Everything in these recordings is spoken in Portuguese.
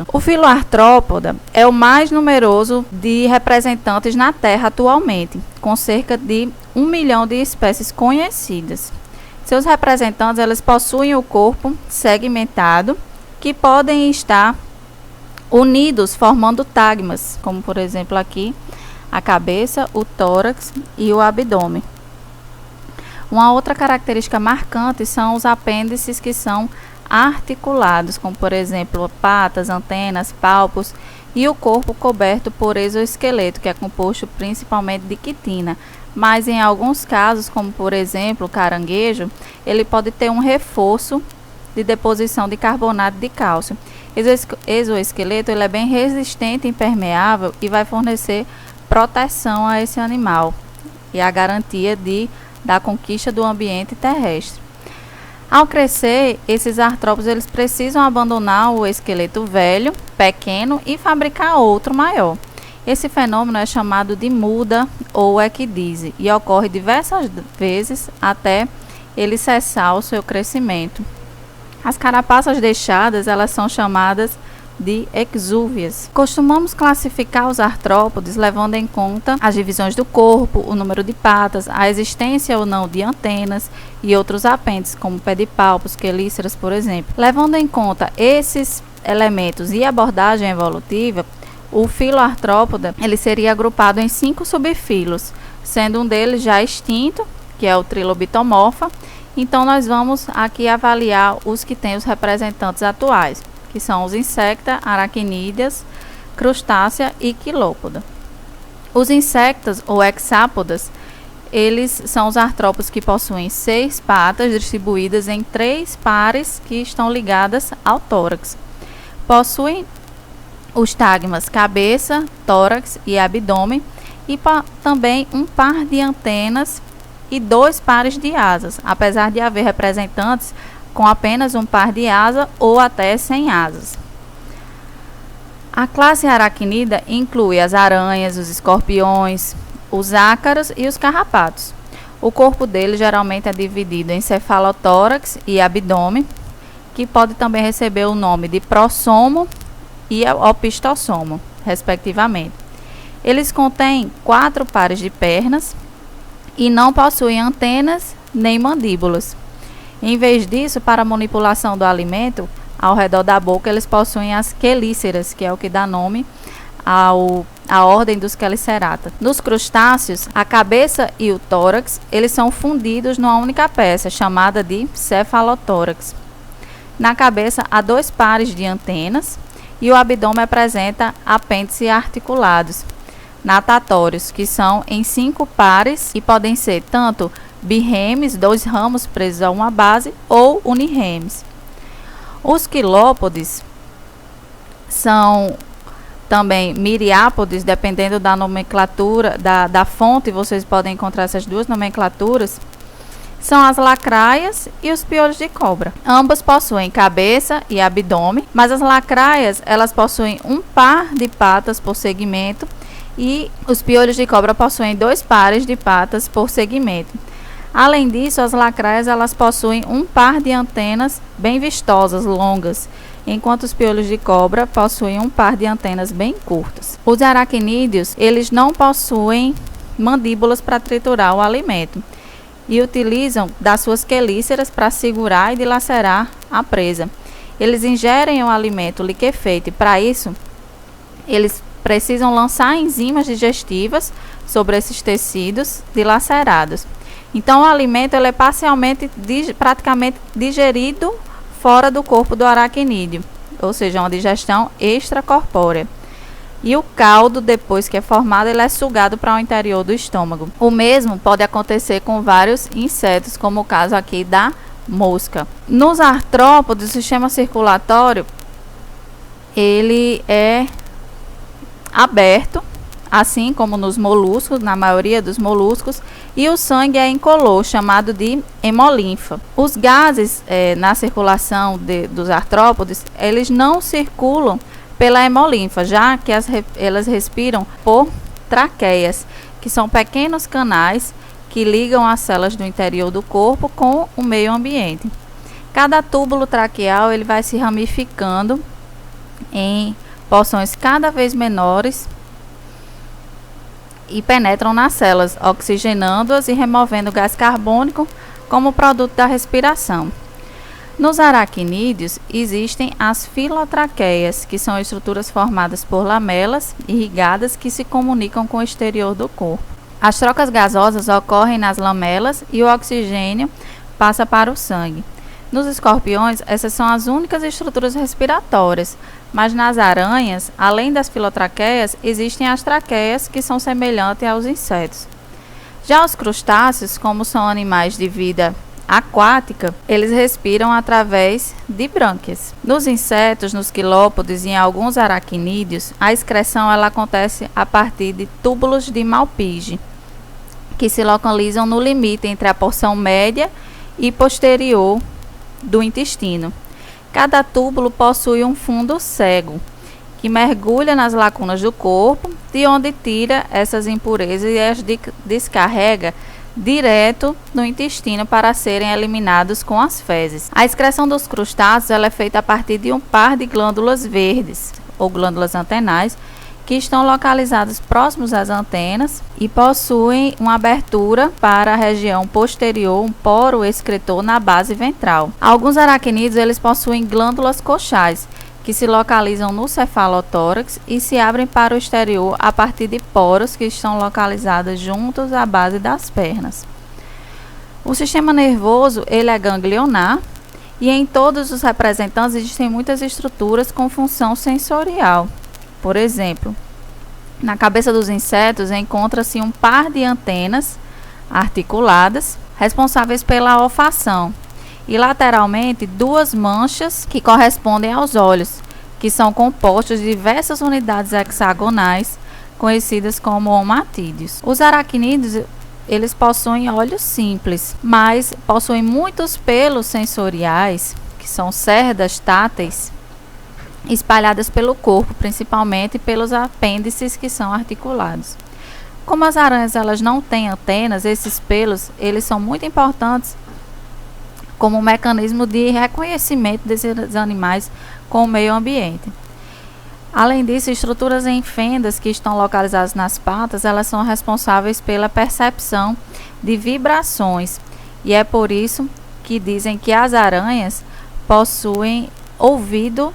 O filo Arthrópoda é o mais numeroso de representantes na Terra atualmente, com cerca de 1 milhão de espécies conhecidas. Seus representantes eles possuem o corpo segmentado, que podem estar unidos formando tagmas, como por exemplo aqui a cabeça, o tórax e o abdômen. Uma outra característica marcante são os apêndices que são articulados, como por exemplo patas, antenas, palpos e o corpo coberto por exoesqueleto, que é composto principalmente de quitina. Mas em alguns casos, como por exemplo o caranguejo, ele pode ter um reforço de deposição de carbonato de cálcio. Exoesqueleto ele é bem resistente e impermeável e vai fornecer proteção a esse animal e a garantia da conquista do ambiente terrestre. Ao crescer, esses artrópodes eles precisam abandonar o esqueleto velho, pequeno e fabricar outro maior. Esse fenômeno é chamado de muda ou equidise e ocorre diversas vezes até ele cessar o seu crescimento. As carapaças deixadas elas são chamadas de exúvias. Costumamos classificar os artrópodes levando em conta as divisões do corpo, o número de patas, a existência ou não de antenas e outros apêndices, como pedipalpos, quelíceras, por exemplo. Levando em conta esses elementos e abordagem evolutiva, o filo artrópoda ele seria agrupado em 5 subfilos, sendo um deles já extinto, que é o Trilobitomorpha. Então nós vamos aqui avaliar os que têm os representantes atuais, que são os insecta, aracnídeas, crustácea e quilópoda. Os insectos ou hexápodas, eles são os artrópodes que possuem 6 patas distribuídas em 3 pares que estão ligadas ao tórax. Possuem os tagmas cabeça, tórax e abdômen e também um par de antenas e 2 pares de asas, apesar de haver representantes com apenas um par de asa ou até sem asas. A classe aracnida inclui as aranhas, os escorpiões, os ácaros e os carrapatos. O corpo dele geralmente é dividido em cefalotórax e abdômen, que pode também receber o nome de prossomo e opistossomo, respectivamente. Eles contêm 4 pares de pernas e não possuem antenas nem mandíbulas. Em vez disso, para a manipulação do alimento, ao redor da boca, eles possuem as quelíceras, que é o que dá nome à ordem dos Chelicerata. Nos crustáceos, a cabeça e o tórax, eles são fundidos numa única peça, chamada de cefalotórax. Na cabeça, há 2 pares de antenas e o abdômen apresenta apêndices articulados, natatórios, que são em 5 pares e podem ser tanto birremes, 2 ramos presos a uma base, ou unirremes. Os quilópodes são também miriápodes, dependendo da nomenclatura, da fonte, vocês podem encontrar essas 2 nomenclaturas. São as lacraias e os piolhos de cobra. Ambos possuem cabeça e abdômen, mas as lacraias elas possuem um par de patas por segmento e os piolhos de cobra possuem 2 pares de patas por segmento. Além disso, as lacraias elas possuem um par de antenas bem vistosas, longas, enquanto os piolhos de cobra possuem um par de antenas bem curtas. Os aracnídeos, eles não possuem mandíbulas para triturar o alimento e utilizam das suas quelíceras para segurar e dilacerar a presa. Eles ingerem o alimento liquefeito e, para isso, eles precisam lançar enzimas digestivas sobre esses tecidos dilacerados. Então, o alimento ele é parcialmente, praticamente digerido fora do corpo do aracnídeo, ou seja, uma digestão extracorpórea. E o caldo, depois que é formado, ele é sugado para o interior do estômago. O mesmo pode acontecer com vários insetos, como o caso aqui da mosca. Nos artrópodes, o sistema circulatório ele é aberto, assim como nos moluscos, na maioria dos moluscos, e o sangue é incolor, chamado de hemolinfa. Os gases na circulação dos artrópodes, eles não circulam pela hemolinfa, já que elas respiram por traqueias, que são pequenos canais que ligam as células do interior do corpo com o meio ambiente. Cada túbulo traqueal ele vai se ramificando em porções cada vez menores e penetram nas células, oxigenando-as e removendo gás carbônico como produto da respiração. Nos aracnídeos existem as filotraqueias, que são estruturas formadas por lamelas irrigadas que se comunicam com o exterior do corpo. As trocas gasosas ocorrem nas lamelas e o oxigênio passa para o sangue. Nos escorpiões, essas são as únicas estruturas respiratórias, mas nas aranhas, além das filotraqueias, existem as traqueias, que são semelhantes aos insetos. Já os crustáceos, como são animais de vida aquática, eles respiram através de brânquias. Nos insetos, nos quilópodes e em alguns aracnídeos, a excreção ela acontece a partir de túbulos de Malpighi, que se localizam no limite entre a porção média e posterior do intestino. Cada túbulo possui um fundo cego, que mergulha nas lacunas do corpo, de onde tira essas impurezas e as descarrega direto no intestino para serem eliminados com as fezes. A excreção dos crustáceos ela é feita a partir de um par de glândulas verdes, ou glândulas antenais, que estão localizadas próximos às antenas e possuem uma abertura para a região posterior, um poro excretor na base ventral. Alguns aracnídeos eles possuem glândulas coxais, que se localizam no cefalotórax e se abrem para o exterior a partir de poros que estão localizados juntos à base das pernas. O sistema nervoso ele é ganglionar e em todos os representantes existem muitas estruturas com função sensorial. Por exemplo, na cabeça dos insetos encontra-se um par de antenas articuladas responsáveis pela olfação e lateralmente duas manchas que correspondem aos olhos, que são compostos de diversas unidades hexagonais conhecidas como omatídeos. Os aracnídeos eles possuem olhos simples, mas possuem muitos pelos sensoriais, que são cerdas táteis, espalhadas pelo corpo, principalmente pelos apêndices que são articulados. Como as aranhas elas não têm antenas, esses pelos eles são muito importantes como um mecanismo de reconhecimento desses animais com o meio ambiente. Além disso, estruturas em fendas que estão localizadas nas patas, elas são responsáveis pela percepção de vibrações, e é por isso que dizem que as aranhas possuem ouvido,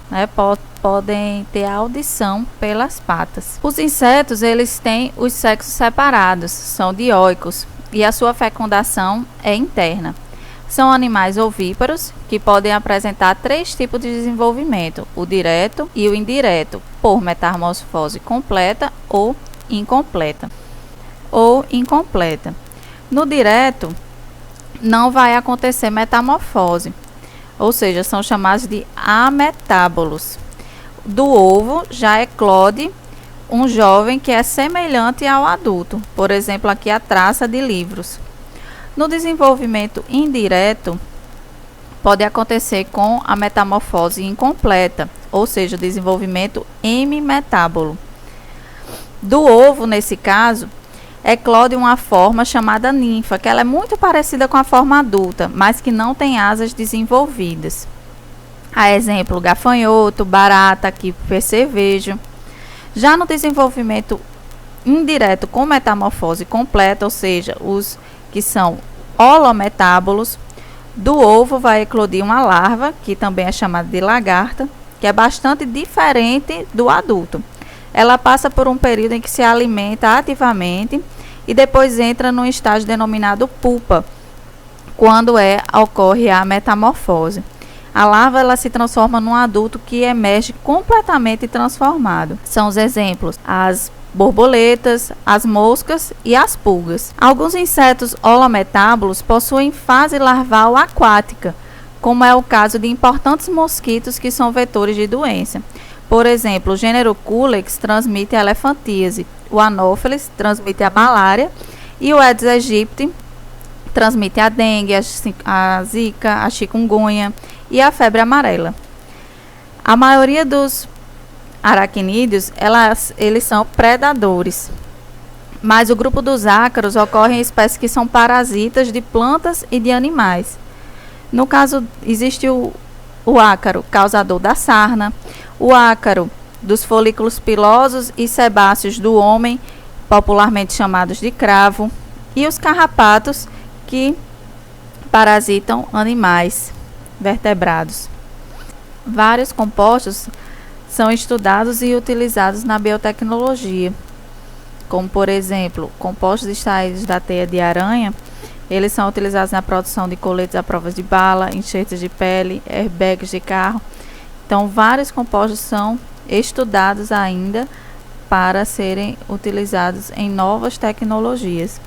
podem ter audição pelas patas. Os insetos, eles têm os sexos separados, são dioicos, e a sua fecundação é interna. São animais ovíparos que podem apresentar três tipos de desenvolvimento, o direto e o indireto, por metamorfose completa ou incompleta. No direto, não vai acontecer metamorfose, ou seja, são chamados de ametábolos. Do ovo já eclode um jovem que é semelhante ao adulto, por exemplo, aqui a traça de livros. No desenvolvimento indireto, pode acontecer com a metamorfose incompleta, ou seja, o desenvolvimento hemimetábolo. Do ovo, nesse caso, eclode uma forma chamada ninfa, que ela é muito parecida com a forma adulta, mas que não tem asas desenvolvidas. A exemplo, gafanhoto, barata, aqui percevejo. Já no desenvolvimento indireto com metamorfose completa, ou seja, os que são holometábolos, do ovo vai eclodir uma larva, que também é chamada de lagarta, que é bastante diferente do adulto. Ela passa por um período em que se alimenta ativamente e depois entra num estágio denominado pupa, quando ocorre a metamorfose. A larva ela se transforma num adulto que emerge completamente transformado. São os exemplos: as borboletas, as moscas e as pulgas. Alguns insetos holometábolos possuem fase larval aquática, como é o caso de importantes mosquitos que são vetores de doença. Por exemplo, o gênero Culex transmite a elefantíase, o Anopheles transmite a malária e o Aedes aegypti transmite a dengue, a zika, a chikungunya e a febre amarela. A maioria dos aracnídeos, eles são predadores, mas o grupo dos ácaros ocorre em espécies que são parasitas de plantas e de animais. No caso, existe o ácaro causador da sarna, o ácaro dos folículos pilosos e sebáceos do homem, popularmente chamados de cravo, e os carrapatos que parasitam animais vertebrados. Vários compostos são estudados e utilizados na biotecnologia, como por exemplo, compostos extraídos da teia de aranha. Eles são utilizados na produção de coletes à prova de bala, enxertos de pele, airbags de carro. Então, vários compostos são estudados ainda para serem utilizados em novas tecnologias.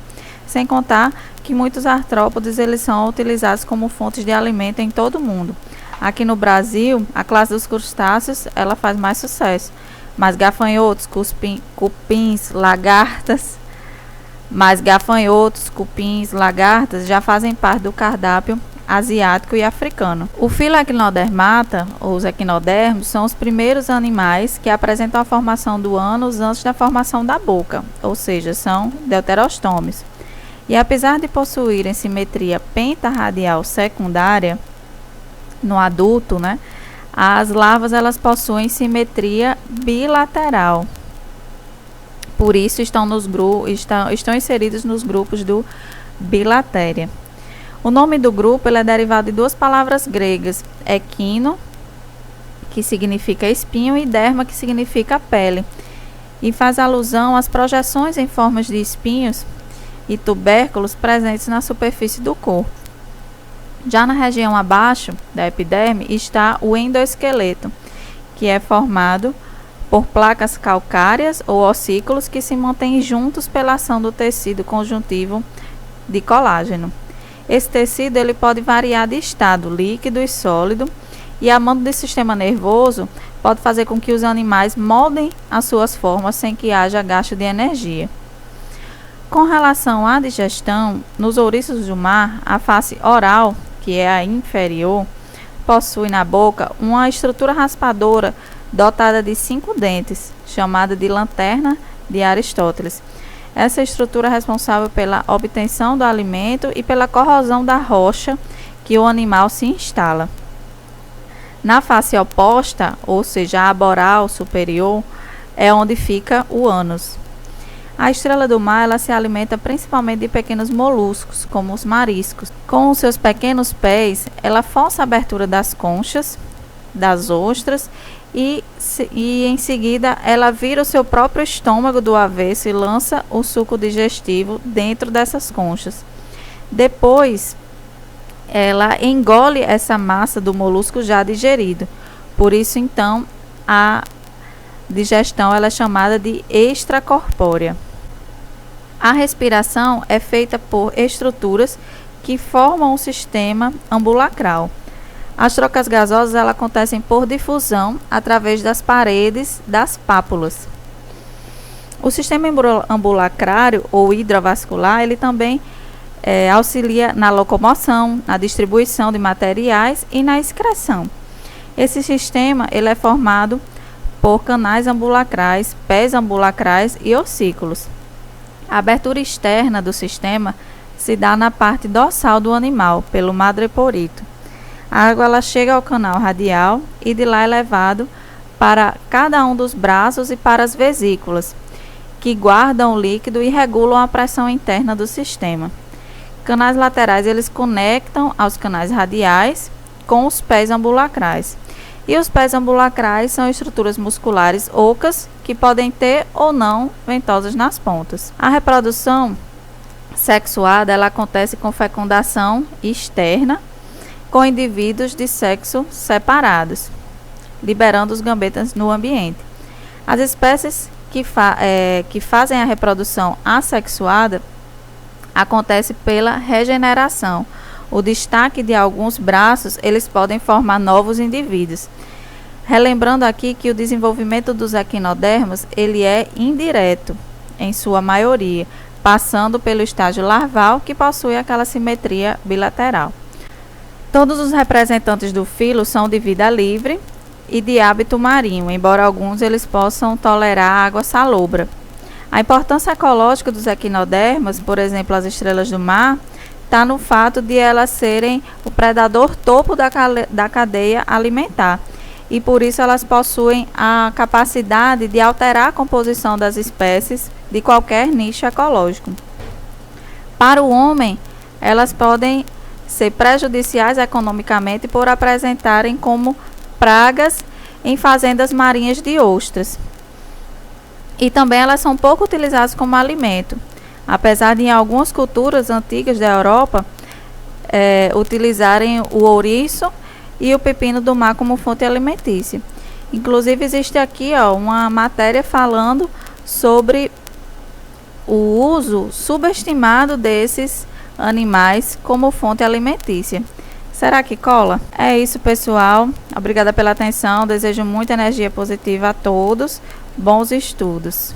Sem contar que muitos artrópodes eles são utilizados como fontes de alimento em todo o mundo. Aqui no Brasil, a classe dos crustáceos ela faz mais sucesso, mas gafanhotos, cupins, lagartas já fazem parte do cardápio asiático e africano. O filo Equinodermata, ou os equinodermos, são os primeiros animais que apresentam a formação do ânus antes da formação da boca, ou seja, são deuterostômios. E apesar de possuírem simetria pentarradial secundária no adulto, as larvas elas possuem simetria bilateral. Por isso estão inseridos nos grupos do Bilateria. O nome do grupo ele é derivado de duas palavras gregas, equino, que significa espinho, e derma, que significa pele, e faz alusão às projeções em formas de espinhos e tubérculos presentes na superfície do corpo. Já na região abaixo da epiderme está o endoesqueleto, que é formado por placas calcárias ou ossículos que se mantêm juntos pela ação do tecido conjuntivo de colágeno. Esse tecido ele pode variar de estado líquido e sólido, e a mão do sistema nervoso pode fazer com que os animais moldem as suas formas sem que haja gasto de energia. Com relação à digestão, nos ouriços do mar, a face oral, que é a inferior, possui na boca uma estrutura raspadora dotada de 5 dentes, chamada de lanterna de Aristóteles. Essa estrutura é responsável pela obtenção do alimento e pela corrosão da rocha que o animal se instala. Na face oposta, ou seja, a boral superior, é onde fica o ânus. A estrela do mar ela se alimenta principalmente de pequenos moluscos, como os mariscos. Com os seus pequenos pés, ela força a abertura das conchas, das ostras, e em seguida ela vira o seu próprio estômago do avesso e lança o suco digestivo dentro dessas conchas. Depois, ela engole essa massa do molusco já digerido. Por isso, então, a digestão ela é chamada de extracorpórea. A respiração é feita por estruturas que formam um sistema ambulacral. As trocas gasosas elas acontecem por difusão através das paredes das pápulas. O sistema ambulacrário ou hidrovascular ele também auxilia na locomoção, na distribuição de materiais e na excreção. Esse sistema ele é formado por canais ambulacrais, pés ambulacrais e ossículos. A abertura externa do sistema se dá na parte dorsal do animal, pelo madreporito. A água ela chega ao canal radial e de lá é levado para cada um dos braços e para as vesículas, que guardam o líquido e regulam a pressão interna do sistema. Canais laterais eles conectam aos canais radiais com os pés ambulacrais. E os pés ambulacrais são estruturas musculares ocas que podem ter ou não ventosas nas pontas. A reprodução sexuada ela acontece com fecundação externa com indivíduos de sexo separados, liberando os gametas no ambiente. As espécies que fazem a reprodução assexuada acontece pela regeneração. O destaque de alguns braços, eles podem formar novos indivíduos. Relembrando aqui que o desenvolvimento dos equinodermos, ele é indireto, em sua maioria, passando pelo estágio larval, que possui aquela simetria bilateral. Todos os representantes do filo são de vida livre e de hábito marinho, embora alguns eles possam tolerar água salobra. A importância ecológica dos equinodermos, por exemplo, as estrelas do mar, está no fato de elas serem o predador topo da cadeia alimentar. e por isso elas possuem a capacidade de alterar a composição das espécies de qualquer nicho ecológico. Para o homem, elas podem ser prejudiciais economicamente por apresentarem como pragas em fazendas marinhas de ostras. E também elas são pouco utilizadas como alimento, apesar de em algumas culturas antigas da Europa utilizarem o ouriço e o pepino do mar como fonte alimentícia. Inclusive existe aqui uma matéria falando sobre o uso subestimado desses animais como fonte alimentícia. Será que cola? É isso, pessoal. Obrigada pela atenção. Desejo muita energia positiva a todos. Bons estudos.